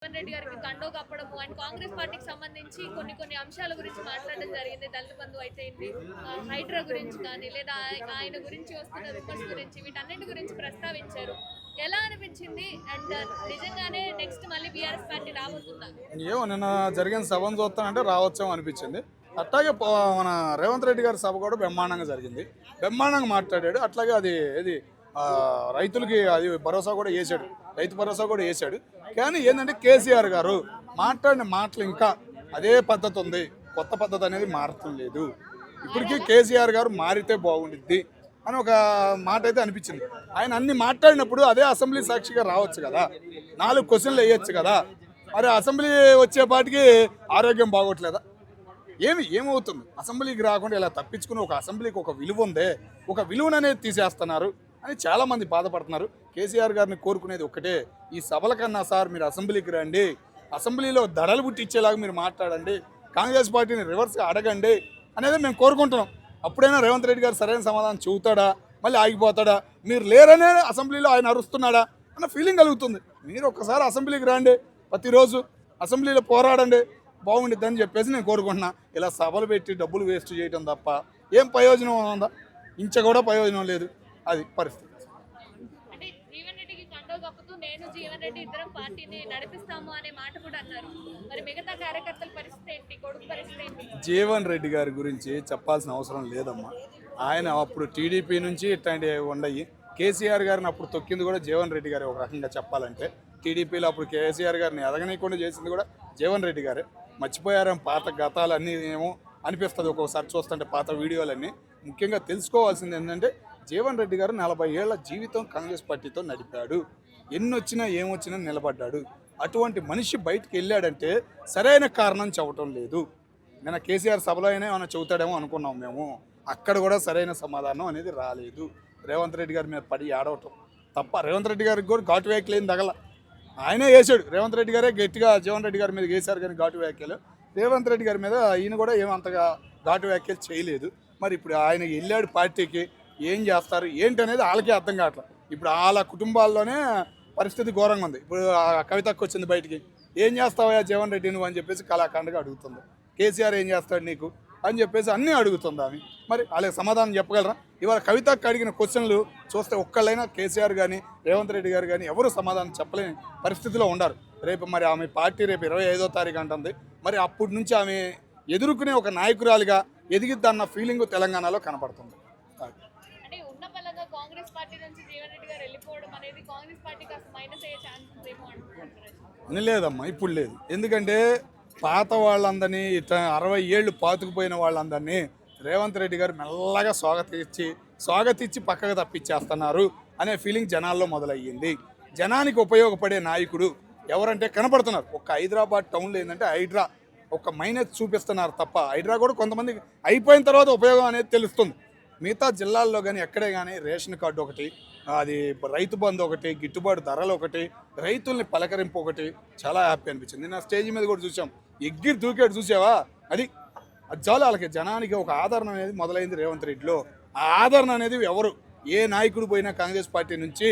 జగన్ రెడ్డి గారికి కండో కప్పడము అండ్ కాంగ్రెస్ పార్టీకి సంబంధించి కొన్ని అంశాల గురించి మాట్లాడడం జరిగింది. దళిత బంధు అయితే హైడ్రా గురించి కానీ లేదా ఆయన గురించి వస్తున్న రూమర్స్ గురించి వీటన్నిటి గురించి ప్రస్తావించారు. ఎలా అనిపించింది అండ్ నిజంగానే నెక్స్ట్ మళ్ళీ బీఆర్ఎస్ పార్టీ రాబోతుందా? ఏమో నిన్న జరిగిన సభను చూస్తానంటే రావచ్చాం అనిపించింది. అట్లాగే మన రేవంత్ రెడ్డి గారి సభ కూడా బ్రహ్మాండంగా జరిగింది. బ్రహ్మాండంగా మాట్లాడాడు. అట్లాగే అది రైతులకి అది భరోసా కూడా వేసాడు, రైతు భరోసా కూడా వేసాడు. కానీ ఏంటంటే కేసీఆర్ గారు మాట్లాడిన మాటలు ఇంకా అదే పద్ధతి ఉంది, కొత్త పద్ధతి అనేది మారటం లేదు. ఇప్పటికీ కేసీఆర్ గారు మారితే బాగుండిద్ది అని ఒక మాట అయితే అనిపించింది. ఆయన అన్ని మాట్లాడినప్పుడు అదే అసెంబ్లీ సాక్షిగా రావచ్చు కదా, 4 క్వశ్చన్లు వేయచ్చు కదా. మరి అసెంబ్లీ వచ్చేపాటికి ఆరోగ్యం బాగోట్లేదా? ఏమవుతుంది? అసెంబ్లీకి రాకుండా ఇలా తప్పించుకుని ఒక అసెంబ్లీకి ఒక విలువ ఉందే, ఒక విలువను అనేది తీసేస్తున్నారు అని చాలామంది బాధపడుతున్నారు. కేసీఆర్ గారిని కోరుకునేది ఒక్కటే, ఈ సభల కన్నా సార్ మీరు అసెంబ్లీకి రండి, అసెంబ్లీలో దడలు పుట్టించేలాగా మీరు మాట్లాడండి, కాంగ్రెస్ పార్టీని రివర్స్గా అడగండి అనేది మేము కోరుకుంటున్నాం. అప్పుడైనా రేవంత్ రెడ్డి గారు సరైన సమాధానం చెబుతాడా, మళ్ళీ ఆగిపోతాడా? మీరు లేరనే అసెంబ్లీలో ఆయన అరుస్తున్నాడా అన్న ఫీలింగ్ కలుగుతుంది. మీరు ఒక్కసారి అసెంబ్లీకి రండి, ప్రతిరోజు అసెంబ్లీలో పోరాడండి, బాగుండిద్దని చెప్పేసి నేను కోరుకుంటున్నా. ఇలా సభలు పెట్టి డబ్బులు వేస్ట్ చేయడం తప్ప ఏం ప్రయోజనం ఉందా? ఇంచ కూడా ప్రయోజనం లేదు. అది పరిస్థితి. అంటే జీవన్ రెడ్డికి కండో కప్పుతూ నేను జీవన్ రెడ్డి ఇద్దరం పార్టీని నడిపిస్తాము అనే మాట కూడా అన్నారు. మరి మిగతా కార్యకర్తల పరిస్థితి ఏంటి, కొడుకు పరిస్థితి ఏంటి? జీవన్ రెడ్డి గారి గురించి చెప్పాల్సిన అవసరం లేదమ్మా. ఆయన అప్పుడు టీడీపీ నుంచి ఇట్లాంటివి ఉండయి. కేసీఆర్ గారిని అప్పుడు తొక్కింది కూడా జీవన్ రెడ్డి గారు. ఒక రకంగా చెప్పాలంటే టీడీపీలో అప్పుడు కేసీఆర్ గారిని ఎదగనీయకుండా చేసింది కూడా జీవన్ రెడ్డి గారే. మర్చిపోయారేం పాత గతాలు అన్నీ ఏమో అనిపిస్తుంది ఒక్కొక్కసారి చూస్తుంటే పాత వీడియోలన్నీ. ముఖ్యంగా తెలుసుకోవాల్సింది ఏంటంటే జీవన్ రెడ్డి గారు 40 ఏళ్ల జీవితం కాంగ్రెస్ పార్టీతో నడిపాడు. ఎన్నొచ్చినా ఏమొచ్చినా నిలబడ్డాడు. అటువంటి మనిషి బయటికి వెళ్ళాడంటే సరైన కారణం చెప్పటం లేదు. నిన్న కేసీఆర్ సభలో అయినా ఏమైనా చెబుతాడేమో అనుకున్నాం మేము. అక్కడ కూడా సరైన సమాధానం అనేది రాలేదు. రేవంత్ రెడ్డి గారి మీద పడి ఆడవటం తప్ప. రేవంత్ రెడ్డి గారికి కూడా ఘాటు వ్యాఖ్యలు ఏం తగల, ఆయనే వేసాడు. రేవంత్ రెడ్డి గారే గట్టిగా జీవన్ రెడ్డి గారి మీద వేశారు కానీ ఘాటు వ్యాఖ్యలు. రేవంత్ రెడ్డి గారి మీద ఈయన కూడా ఏమంతగా ఘాటు వ్యాఖ్యలు చేయలేదు. మరి ఇప్పుడు ఆయన వెళ్ళాడు పార్టీకి, ఏం చేస్తారు ఏంటి అనేది వాళ్ళకే అర్థం కావట్లేదు. ఇప్పుడు వాళ్ళ కుటుంబాల్లోనే పరిస్థితి ఘోరంగా ఉంది. ఇప్పుడు కవితకు వచ్చింది బయటికి, ఏం చేస్తావా జీవన్ రెడ్డి నువ్వు అని చెప్పేసి కళాఖండగా అడుగుతుంది. కేసీఆర్ ఏం చేస్తాడు నీకు అని చెప్పేసి అన్నీ అడుగుతుంది ఆమె. మరి వాళ్ళకి సమాధానం చెప్పగలరా? ఇవాళ కవితకు అడిగిన క్వశ్చన్లు చూస్తే ఒక్కళ్ళైనా కేసీఆర్ కానీ రేవంత్ రెడ్డి గారు కానీ ఎవరు సమాధానం చెప్పలేని పరిస్థితిలో ఉండారు. రేపు మరి ఆమె పార్టీ రేపు 25వ తారీఖు అంటుంది. మరి అప్పటి నుంచి ఆమె ఎదుర్కొనే ఒక నాయకురాలిగా ఎదిగిద్దన్న ఫీలింగ్ తెలంగాణలో కనపడుతుంది. అంటే ఉన్న పలంగా కాంగ్రెస్ పార్టీ నుంచి జీవన్ రెడ్డి గారు వెళ్ళిపోవడం అనేది కాంగ్రెస్ పార్టీకి అసలు మైనస్ అయ్యే ఛాన్సెస్ ఏమో అనుకుంటున్నారు? లేదమ్మా, ఇప్పుడు లేదు. ఎందుకంటే పాత వాళ్ళందరినీ ఇట్లా 60 ఏళ్ళు పాతుకుపోయిన వాళ్ళందరినీ రేవంత్ రెడ్డి గారు మెల్లగా స్వాగతించి పక్కకు తప్పించేస్తున్నారు అనే ఫీలింగ్ జనాల్లో మొదలయ్యింది. జనానికి ఉపయోగపడే నాయకుడు ఎవరంటే కనపడుతున్నారు. ఒక హైదరాబాద్ టౌన్లో ఏంటంటే హైడ్రా ఒక మైనస్ చూపిస్తున్నారు తప్ప, హైడ్రా కూడా కొంతమందికి అయిపోయిన తర్వాత ఉపయోగం అనేది తెలుస్తుంది. మిగతా జిల్లాల్లో కానీ ఎక్కడే కానీ రేషన్ కార్డు ఒకటి, అది రైతు బంధు ఒకటి, గిట్టుబాటు ధరలు ఒకటి, రైతుల్ని పలకరింపు ఒకటి, చాలా హ్యాపీ అనిపించింది. నా స్టేజ్ మీద కూడా చూసాం, ఎగ్గిరి దూకేడు చూసావా, అది చాలా వాళ్ళకి జనానికి ఒక ఆదరణ అనేది మొదలైంది రేవంత్ రెడ్డిలో. ఆ ఆదరణ అనేది ఎవరు ఏ నాయకుడు పోయినా కాంగ్రెస్ పార్టీ నుంచి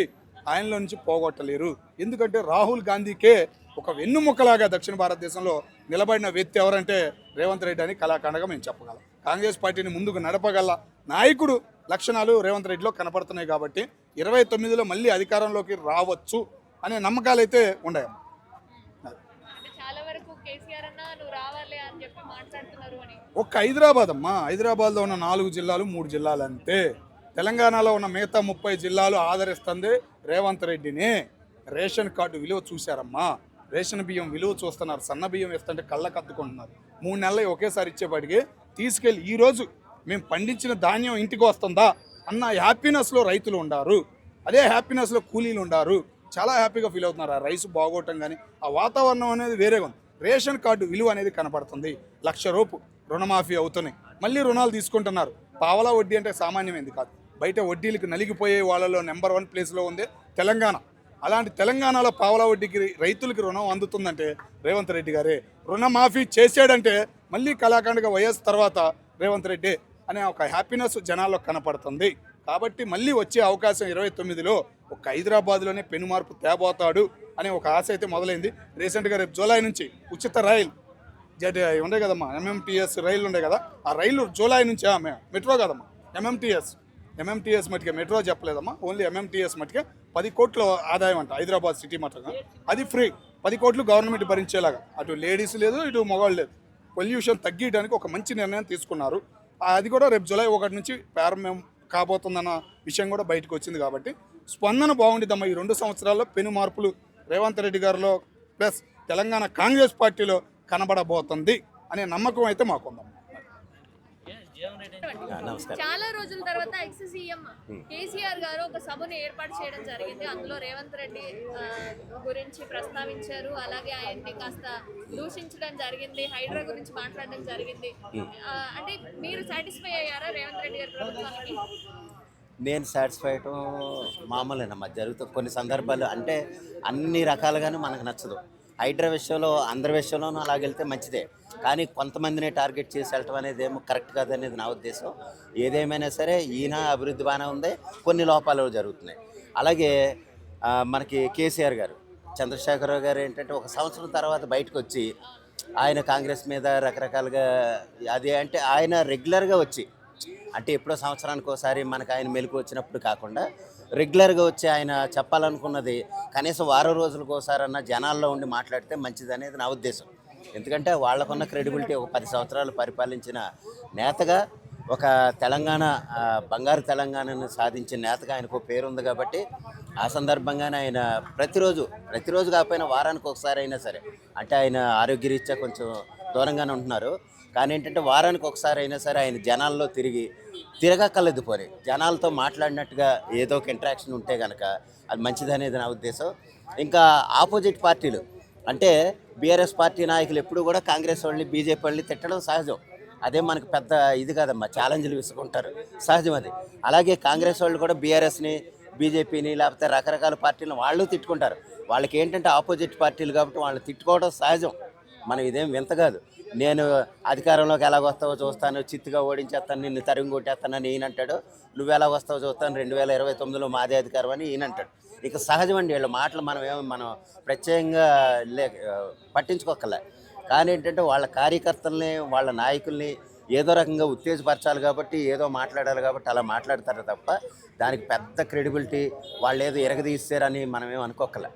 ఆయనలో నుంచి పోగొట్టలేరు. ఎందుకంటే రాహుల్ గాంధీకే ఒక వెన్నుముక్కలాగా దక్షిణ భారతదేశంలో నిలబడిన వ్యక్తి ఎవరంటే రేవంత్ రెడ్డి అని కళాఖండగా మేము చెప్పగలం. కాంగ్రెస్ పార్టీని ముందుకు నడపగల నాయకుడు లక్షణాలు రేవంత్ రెడ్డిలో కనపడుతున్నాయి. కాబట్టి 29లో మళ్ళీ అధికారంలోకి రావచ్చు అనే నమ్మకాలు అయితే ఉన్నాయమ్మా. ఒక్క హైదరాబాద్ అమ్మా, హైదరాబాద్లో ఉన్న 4 జిల్లాలు 3 జిల్లాలు అంతే. తెలంగాణలో ఉన్న మిగతా 30 జిల్లాలు ఆదరిస్తుంది రేవంత్ రెడ్డిని. రేషన్ కార్డు విలువ చూశారమ్మా, రేషన్ బియ్యం విలువ చూస్తున్నారు. సన్న బియ్యం వేస్తుంటే కళ్ళకు అద్దుకుంటున్నారు. 3 నెలలు ఒకేసారి ఇచ్చేపాటికి తీసుకెళ్ళి ఈరోజు మేము పండించిన ధాన్యం ఇంటికి వస్తుందా అన్న హ్యాపీనెస్లో రైతులు ఉండారు. అదే హ్యాపీనెస్లో కూలీలు ఉండారు. చాలా హ్యాపీగా ఫీల్ అవుతున్నారు. ఆ రైసు బాగోవటం కానీ ఆ వాతావరణం అనేది వేరేగా ఉంది. రేషన్ కార్డు విలువ అనేది కనపడుతుంది. 1,00,000 రూపాయలు రుణమాఫీ అవుతున్నాయి. మళ్ళీ రుణాలు తీసుకుంటున్నారు. పావలా వడ్డీ అంటే సామాన్యమైంది కాదు. బయట వడ్డీలకు నలిగిపోయే వాళ్ళలో నెంబర్ 1 ప్లేస్లో ఉంది తెలంగాణ. అలాంటి తెలంగాణలో పావలా వడ్డీకి రైతులకి రుణం అందుతుందంటే రేవంత్ రెడ్డి గారే. రుణమాఫీ చేసాడంటే మళ్ళీ కళాఖండగా వైఎస్ తర్వాత రేవంత్ రెడ్డి అనే ఒక హ్యాపీనెస్ జనాల్లో కనపడుతుంది. కాబట్టి మళ్ళీ వచ్చే అవకాశం 29లో ఒక హైదరాబాద్లోనే పెను మార్పు తేబోతాడు అనే ఒక ఆశ అయితే మొదలైంది. రీసెంట్గా రేపు జూలై నుంచి ఉచిత రైలు ఉండే కదమ్మా, ఎంఎంటీఎస్ రైళ్ళు ఉండే కదా, ఆ రైలు జూలై నుంచి మెట్రో కదమ్మా, ఎంఎంటీఎస్ మట్టుకే, మెట్రో చెప్పలేదమ్మా, ఓన్లీ ఎంఎంటీఎస్ మట్టుకే 10 కోట్ల ఆదాయం అంట హైదరాబాద్ సిటీ మట్టుగా. అది ఫ్రీ, 10 కోట్లు గవర్నమెంట్ భరించేలాగా, అటు లేడీస్ లేదు ఇటు మగవాళ్ళు లేదు, పొల్యూషన్ తగ్గించడానికి ఒక మంచి నిర్ణయం తీసుకున్నారు. అది కూడా రేపు జూలై 1 నుంచి ప్రారంభం కాబోతుందన్న విషయం కూడా బయటకు వచ్చింది. కాబట్టి స్పందన బాగుండిద్దమ్మా. ఈ 2 సంవత్సరాల్లో పెను మార్పులు రేవంత్ రెడ్డి గారిలో ప్లస్ తెలంగాణ కాంగ్రెస్ పార్టీలో కనబడబోతుంది అనే నమ్మకం అయితే మాకుందమ్మా. నమస్కారం. చాలా రోజుల తర్వాత ఎక్స్ సీఎం కేసీఆర్ గారు ఒక సభను ఏర్పాటు చేయడం జరిగింది. అందులో రేవంత్ రెడ్డి గురించి ప్రస్తావించారు, అలాగే ఆయన్ని కాస్త దూషించడం జరిగింది, హైడ్రా గురించి మాట్లాడడం జరిగింది. అంటే మీరు సాటిస్ఫై అయ్యారా రేవంత్ రెడ్డి గారి ప్రభుత్వానికి? నేను సాటిస్ఫై అవటం మామూలేనమ్మా, జరుగుతుంది కొన్ని సందర్భాలు. అంటే అన్ని రకాలుగానే మనకు నచ్చదు. హైడ్రా విషయంలో అందరి విషయంలోనూ అలాగెళ్తే మంచిదే, కానీ కొంతమందిని టార్గెట్ చేసి వెళ్ళటం అనేది ఏమో కరెక్ట్ కాదనేది నా ఉద్దేశం. ఏదేమైనా సరే ఈయన అభివృద్ధి బాగానే ఉంది, కొన్ని లోపాలు జరుగుతున్నాయి. అలాగే మనకి కేసీఆర్ గారు, చంద్రశేఖరరావు గారు ఏంటంటే 1 సంవత్సరం తర్వాత బయటకు వచ్చి ఆయన కాంగ్రెస్ మీద రకరకాలుగా అది అంటే ఆయన రెగ్యులర్గా వచ్చి అంటే ఎప్పుడో సంవత్సరానికి ఒకసారి మనకు ఆయన మెలకు వచ్చినప్పుడు కాకుండా రెగ్యులర్గా వచ్చి ఆయన చెప్పాలనుకున్నది కనీసం వారం రోజులకు ఒకసారన్నా జనాల్లో ఉండి మాట్లాడితే మంచిది అనేది నా ఉద్దేశం. ఎందుకంటే వాళ్ళకున్న క్రెడిబిలిటీ ఒక 10 సంవత్సరాలు పరిపాలించిన నేతగా, ఒక తెలంగాణ బంగారు తెలంగాణను సాధించిన నేతగా ఆయనకు పేరుంది. కాబట్టి ఆ సందర్భంగానే ఆయన ప్రతిరోజు కాకపోయినా వారానికి ఒకసారి అయినా సరే, అంటే ఆయన ఆరోగ్యరీత్యా కొంచెం దూరంగానే ఉంటున్నారు, కానీ ఏంటంటే వారానికి ఒకసారి అయినా సరే ఆయన జనాల్లో తిరగక్కర్లేదు, పోనీ జనాలతో మాట్లాడినట్టుగా ఏదో ఒక ఇంటరాక్షన్ ఉంటే కనుక అది మంచిదనేది నా ఉద్దేశం. ఇంకా ఆపోజిట్ పార్టీలు అంటే బీఆర్ఎస్ పార్టీ నాయకులు ఎప్పుడు కూడా కాంగ్రెస్ వాళ్ళని బీజేపీ వాళ్ళని తిట్టడం సహజం, అదే మనకు పెద్ద ఇది కాదమ్మా, ఛాలెంజ్లు విసుకుంటారు, సహజం అది. అలాగే కాంగ్రెస్ వాళ్ళు కూడా బీఆర్ఎస్ని బీజేపీని లేకపోతే రకరకాల పార్టీలను వాళ్ళు తిట్టుకుంటారు. వాళ్ళకి ఏంటంటే ఆపోజిట్ పార్టీలు కాబట్టి వాళ్ళని తిట్టుకోవడం సహజం, మనం ఇదేం వింత కాదు. నేను అధికారంలోకి ఎలాగొస్తావో చూస్తాను, చిత్తుగా ఓడించేస్తాను, నిన్ను తరిమి కొట్టేస్తానని ఈయన అంటాడు, నువ్వు ఎలా వస్తావో చూస్తాను, 2029లో మాదే అధికారం అని ఈయన అంటాడు. ఇక సహజమండి వీళ్ళ మాటలు మనం ప్రత్యేకంగా పట్టించుకోకలే. కానీ ఏంటంటే వాళ్ళ కార్యకర్తల్ని వాళ్ళ నాయకుల్ని ఏదో రకంగా ఉత్తేజపరచాలి కాబట్టి ఏదో మాట్లాడాలి కాబట్టి అలా మాట్లాడతారు తప్ప దానికి పెద్ద క్రెడిబిలిటీ వాళ్ళు ఏదో ఎరగదీస్తారని మనం ఏం అనుకోకలే.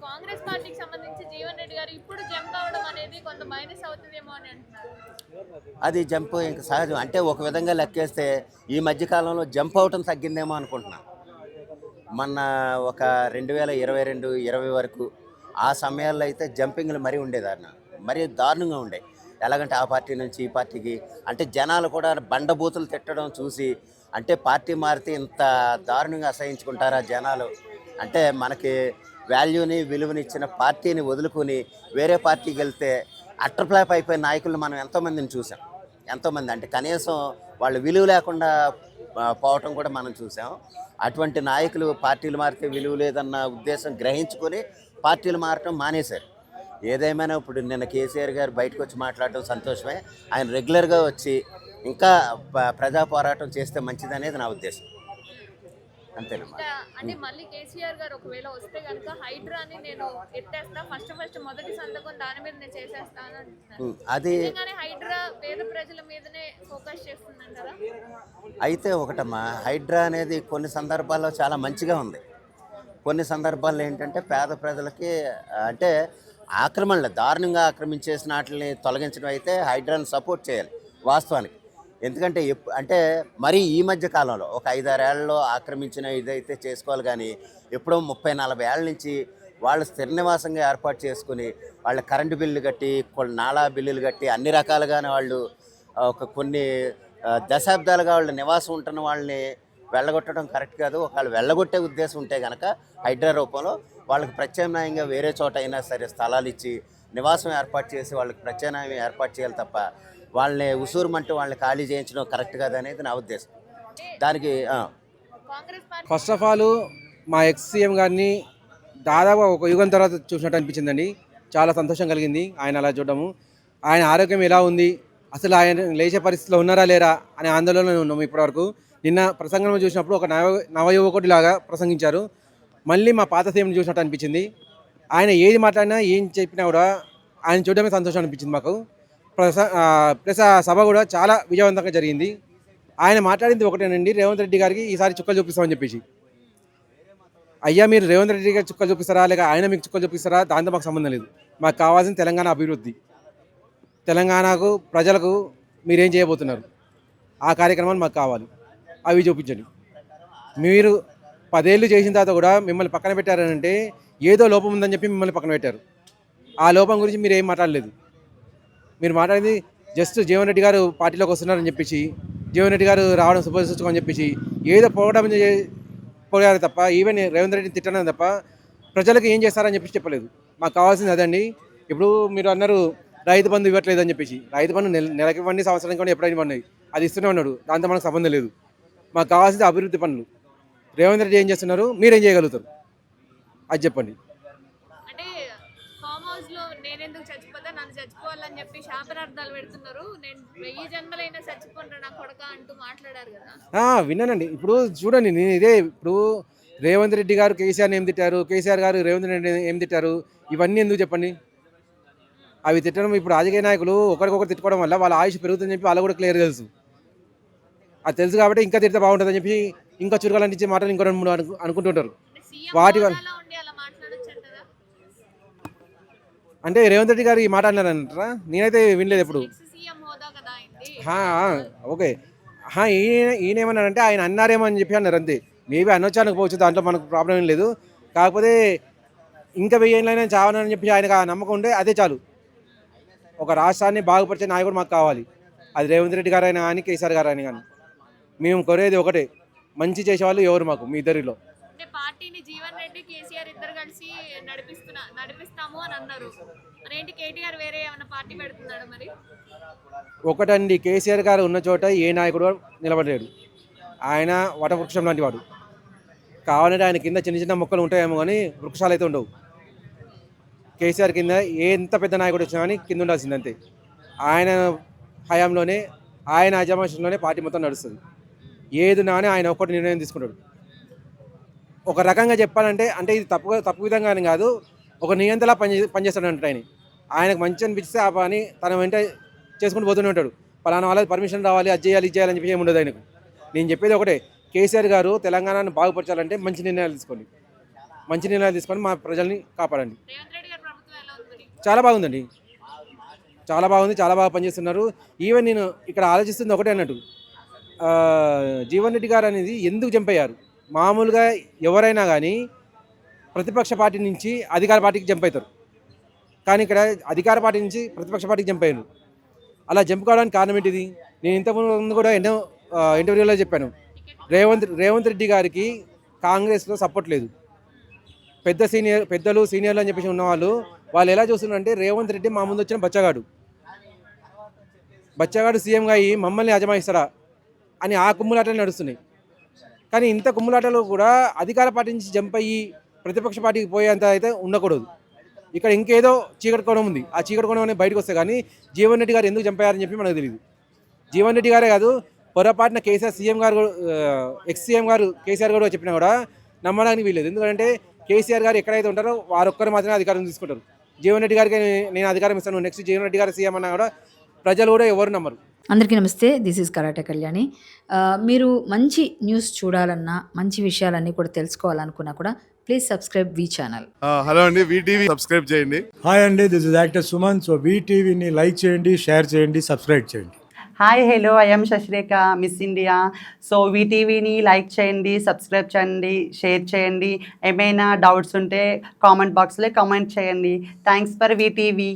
కాంగ్రెస్ పార్టీకి సంబంధించి జీవన్ రెడ్డి గారు ఇప్పుడు జంప్ అవడం అనేది కొంత మైనస్ అవుతుందేమో అని అంటున్నారు. అది జంప్ ఇంకా సహజం. అంటే ఒక విధంగా లెక్కేస్తే ఈ మధ్యకాలంలో జంప్ అవటం తగ్గిందేమో అనుకుంటున్నాను. మొన్న ఒక 2022-20 వరకు ఆ సమయాల్లో అయితే జంపింగ్లు మరీ ఉండేదాన్ని, మరీ దారుణంగా ఉండే. ఎలాగంటే ఆ పార్టీ నుంచి ఈ పార్టీకి అంటే జనాలు కూడా బండబూతులు తిట్టడం చూసి అంటే పార్టీ మారితే ఇంత దారుణంగా అసహించుకుంటారా జనాలు, అంటే మనకి వాల్యూని విలువని ఇచ్చిన పార్టీని వదులుకొని వేరే పార్టీకి వెళ్తే అట్టర్ఫ్లాప్ అయిపోయిన నాయకులను మనం ఎంతోమందిని చూసాం. ఎంతోమంది అంటే కనీసం వాళ్ళు విలువ లేకుండా పోవటం కూడా మనం చూసాం. అటువంటి నాయకులు పార్టీలు మారితే విలువ లేదన్న ఉద్దేశం గ్రహించుకొని పార్టీలు మారటం మానేశారు. ఏదేమైనా ఇప్పుడు నిన్న కేసీఆర్ గారు బయటకు వచ్చి మాట్లాడటం సంతోషమే. ఆయన రెగ్యులర్గా వచ్చి ఇంకా ప్రజా పోరాటం చేస్తే మంచిదనేది నా ఉద్దేశం. అంతేనమ్మా. అంటే మళ్ళీ కేసీఆర్ గారు ఒకవేళ వస్తే కనుక హైడ్రాని నేను ఎత్తేస్తా, ఫస్ట్ మొదటి సంతకం దాని మీద నేను చేసేస్తాను అంటున్నారు. అది హైడ్రా పేద ప్రజల మీదనే ఫోకస్ చేస్తున్నాను కదా. అయితే ఒకటమ్మా, హైడ్రా అనేది కొన్ని సందర్భాల్లో చాలా మంచిగా ఉంది, కొన్ని సందర్భాల్లో ఏంటంటే పేద ప్రజలకి అంటే ఆక్రమణలు దారుణంగా ఆక్రమించేసిన వాటిని తొలగించడం అయితే హైడ్రాని సపోర్ట్ చేయాలి వాస్తవానికి. ఎందుకంటే అంటే మరి ఈ మధ్య కాలంలో ఒక 5-6 ఏళ్లలో ఆక్రమించిన ఇదైతే చేసుకోవాలి, కానీ ఎప్పుడో 30-40 ఏళ్ళ నుంచి వాళ్ళు స్థిర నివాసంగా ఏర్పాటు చేసుకుని వాళ్ళ కరెంటు బిల్లు కట్టి నాలా బిల్లులు కట్టి అన్ని రకాలుగానే వాళ్ళు ఒక కొన్ని దశాబ్దాలుగా వాళ్ళు నివాసం ఉంటున్న వాళ్ళని వెళ్ళగొట్టడం కరెక్ట్ కాదు. ఒకవేళ వెళ్ళగొట్టే ఉద్దేశం ఉంటే కనుక హైడ్రా రూపంలో వాళ్ళకి ప్రత్యామ్నాయంగా వేరే చోట అయినా సరే స్థలాలు ఇచ్చి నివాసం ఏర్పాటు చేసి వాళ్ళకి ప్రత్యామ్నాయం ఏర్పాటు చేయాలి తప్ప వాళ్ళని ఉసూరుమంటూ వాళ్ళని ఖాళీ చేయించడం కరెక్ట్ కాదు అనేది నా ఉద్దేశం. దానికి ఫస్ట్ ఆఫ్ ఆల్ మా ఎక్స్ సీఎం గారిని దాదాపు ఒక యుగం తర్వాత చూసినట్టు అనిపించిందండి. చాలా సంతోషం కలిగింది ఆయన అలా చూడడము. ఆయన ఆరోగ్యం ఎలా ఉంది, అసలు ఆయన లేచే పరిస్థితిలో ఉన్నారా లేరా అనే ఆందోళనలో ఉన్నాము ఇప్పటివరకు. నిన్న ప్రసంగంలో చూసినప్పుడు ఒక నవయువకుడిలాగా ప్రసంగించారు. మళ్ళీ మా పాత సీఎంని చూసినట్టు అనిపించింది. ఆయన ఏది మాట్లాడినా ఏం చెప్పినా కూడా ఆయన చూడడమే సంతోషం అనిపించింది మాకు. ప్లస్ ఆ సభ కూడా చాలా విజయవంతంగా జరిగింది. ఆయన మాట్లాడింది ఒకటేనండి, రేవంత్ రెడ్డి గారికి ఈసారి చుక్కలు చూపిస్తామని చెప్పేసి. అయ్యా మీరు రేవంత్ రెడ్డి గారికి చుక్కలు చూపిస్తారా లేక ఆయన మీకు చుక్కలు చూపిస్తారా దాంతో మాకు సంబంధం లేదు. మాకు కావాల్సిన తెలంగాణ అభివృద్ధి, తెలంగాణకు ప్రజలకు మీరేం చేయబోతున్నారు ఆ కార్యక్రమాలు మాకు కావాలి, అవి చూపించండి. మీరు 10 ఏళ్ళు చేసిన తర్వాత కూడా మిమ్మల్ని పక్కన పెట్టారనంటే ఏదో లోపం ఉందని చెప్పి మిమ్మల్ని పక్కన పెట్టారు. ఆ లోపం గురించి మీరు ఏం మాట్లాడలేదు. మీరు మాట్లాడింది జస్ట్ జీవన్ రెడ్డి గారు పార్టీలోకి వస్తున్నారని చెప్పేసి, జీవన్ రెడ్డి గారు రావడం శుభసూచకం అని చెప్పేసి ఏదో పోయారు తప్ప, ఈవెన్ రేవంత్ రెడ్డిని తిట్టడం తప్ప ప్రజలకు ఏం చేస్తారని చెప్పేసి చెప్పలేదు. మాకు కావాల్సింది అదండి. ఇప్పుడు మీరు అన్నారు రైతు బంధు ఇవ్వట్లేదు అని చెప్పేసి. రైతు బంధు నెలకి ఇవ్వండి, సంవత్సరానికి ఇవ్వండి, ఎప్పుడైనా ఇవ్వండి, అది ఇస్తూనే ఉన్నాడు. దాంతో మనకు సంబంధం లేదు. మాకు కావాల్సింది అభివృద్ధి పనులు. రేవంత్ రెడ్డి ఏం చేస్తున్నారు, మీరేం చేయగలుగుతారు అది చెప్పండి. అంటే ఫామ్ హౌస్ లో నేనెందుకు చచ్చిపోతా, నన్ను చచ్చిపోవాలని చెప్పి శాపనార్థాలు పెడుతున్నారు. నేను 1000 జన్మలైనా చచ్చిపోండి నా కొడక అంటూ మాట్లాడారు కదా. విన్నానండి. ఇప్పుడు చూడండి, నేను ఇదే ఇప్పుడు రేవంత్ రెడ్డి గారు కేసీఆర్ని ఏం తిట్టారు, కేసీఆర్ గారు రేవంత్ రెడ్డి ఏం తిట్టారు, ఇవన్నీ ఎందుకు చెప్పండి. అవి తిట్టడం ఇప్పుడు రాజకీయ నాయకులు ఒకరికొకరు తిట్టుకోవడం వల్ల వాళ్ళ ఆయుష్ పెరుగుతుందని చెప్పి వాళ్ళు కూడా క్లియర్ తెలుసు. అది తెలుసు కాబట్టి ఇంకా తిడితే బాగుంటుందని చెప్పి ఇంకా చురకాలంటించే మాటలు ఇంకో 2-3 అనుకుంటుంటారు. వాటి వల్ల అంటే రేవంత్ రెడ్డి గారు ఈ మాట అన్నారంటారా? నేనైతే వినలేదు ఎప్పుడు. ఓకే, ఈయన ఏమన్నారంటే ఆయన అన్నారేమో అని చెప్పి అన్నారు అంతే. మేబీ అనొచ్చానికి పోవచ్చు, దాంట్లో మనకు ప్రాబ్లం ఏం లేదు. కాకపోతే ఇంకా 1000 ఏళ్ళైనా చావనని చెప్పి ఆయనకు ఆ నమ్మకం ఉంటే అదే చాలు. ఒక రాష్ట్రాన్ని బాగుపరిచే నాయకుడు మాకు కావాలి. అది రేవంత్ రెడ్డి గారు అయినా కానీ కేసీఆర్ గారు అయినా కానీ. మేము కోరేది ఒకటే, మంచి చేసేవాళ్ళు ఎవరు మాకు మీ ఇద్దరిలో. పార్టీని జీవన్ రెడ్డి కేసీఆర్ ఇద్దరు కలిసి నడిపిస్తాము అని అన్నారు. మరేంటి కేటీఆర్ వేరే ఏమైనా పార్టీ పెడుతున్నాడు మరి? ఒకటండి, కేసీఆర్ గారు ఉన్న చోట ఏ నాయకుడు నిలబడలేడు. ఆయన వటవృక్షం లాంటి వాడు. కావాలంటే ఆయన కింద చిన్న చిన్న మొక్కలు ఉంటాయేమో కానీ వృక్షాలు అయితే ఉండవు. కేసీఆర్ కింద ఎంత పెద్ద నాయకుడు వచ్చినా కానీ కింద ఉండాల్సింది అంతే. ఆయన హయాంలోనే, ఆయన అజమాషంలోనే పార్టీ మొత్తం నడుస్తుంది. ఏది నానే ఆయన ఒక్కటి నిర్ణయం తీసుకుంటాడు. ఒక రకంగా చెప్పాలంటే, అంటే ఇది తప్పు విధంగా అని కాదు, ఒక నియంతలా పనిచేస్తాడు అంటే ఆయనకు మంచి అనిపిస్తే ఆ పని తన వెంట చేసుకుంటూ పోతూనే ఉంటాడు. పలానా వాళ్ళకి పర్మిషన్ రావాలి, అది చేయాలి, ఇది చేయాలని చెప్పి ఏమి ఉండదు ఆయనకు. నేను చెప్పేది ఒకటే, కేసీఆర్ గారు తెలంగాణను బాగుపరచాలంటే మంచి నిర్ణయాలు తీసుకోండి. మంచి నిర్ణయాలు తీసుకొని మా ప్రజల్ని కాపాడండి. చాలా బాగుందండి, చాలా బాగుంది, చాలా బాగా పనిచేస్తున్నారు. ఈవెన్ నేను ఇక్కడ ఆలోచిస్తుంది ఒకటే అన్నట్టు, జీవన్ రెడ్డి గారు అనేది ఎందుకు జంప్ అయ్యారు. మామూలుగా ఎవరైనా కానీ ప్రతిపక్ష పార్టీ నుంచి అధికార పార్టీకి జంప్ అవుతారు, కానీ ఇక్కడ అధికార పార్టీ నుంచి ప్రతిపక్ష పార్టీకి జంప్ అయ్యారు. అలా జంప్ కావడానికి కారణం ఏంటిది? నేను ఇంతకుముందు కూడా ఎన్నో ఇంటర్వ్యూలో చెప్పాను. రేవంత్ రెడ్డి గారికి కాంగ్రెస్లో సపోర్ట్ లేదు. పెద్దలు సీనియర్లు అని చెప్పేసి ఉన్నవాళ్ళు ఎలా చూస్తున్నారంటే, రేవంత్ రెడ్డి మా ముందు వచ్చిన బచ్చగాడు సీఎంగా అయ్యి మమ్మల్ని అజమాయిస్తారా అని ఆ కుమ్ములాటలు నడుస్తున్నాయి. కానీ ఇంత కుమ్ములాటలు కూడా అధికార పార్టీ నుంచి జంప్ అయ్యి ప్రతిపక్ష పార్టీకి పోయేంత అయితే ఉండకూడదు. ఇక్కడ ఇంకేదో చీకటి కోణం ఉంది. ఆ చీకటి కోణం అనేది బయటకు వస్తే కానీ జీవన్ రెడ్డి గారు ఎందుకు జంప్ అయ్యారని చెప్పి మనకు తెలియదు. జీవన్ రెడ్డి గారే కాదు, పొరపాటున కేసీఆర్ సీఎం గారు, ఎక్స్ సీఎం గారు కేసీఆర్ గారు చెప్పినా కూడా నమ్మడానికి వీల్లేదు. ఎందుకంటే కేసీఆర్ గారు ఎక్కడైతే ఉంటారో వారొక్కరు మాత్రమే అధికారం తీసుకుంటారు. జీవన్ రెడ్డి గారికి నేను అధికారం ఇస్తాను, నెక్స్ట్ జీవన్ రెడ్డి గారు సీఎం అన్నా కూడా ప్రజలు కూడా ఎవరు నమ్మరు. అందరికీ నమస్తే, దిస్ ఈజ్ కరాటే కళ్యాణి. మీరు మంచి న్యూస్ చూడాలన్నా, మంచి విషయాలన్నీ కూడా తెలుసుకోవాలనుకున్నా కూడా please subscribe V channel. Hello అండి, వీటీవీ సబ్స్క్రైబ్ చేయండి. హాయ్ అండి, this is actor Suman. So వీటీవీని లైక్ చేయండి, షేర్ చేయండి, సబ్స్క్రైబ్ చేయండి. Hi hello, I'm Shashirekha, Miss India. So వీటీవీని లైక్ చేయండి, సబ్స్క్రైబ్ చేయండి, షేర్ చేయండి. ఏమైనా డౌట్స్ ఉంటే కామెంట్ బాక్స్లో కామెంట్ చేయండి. Thanks for VTV.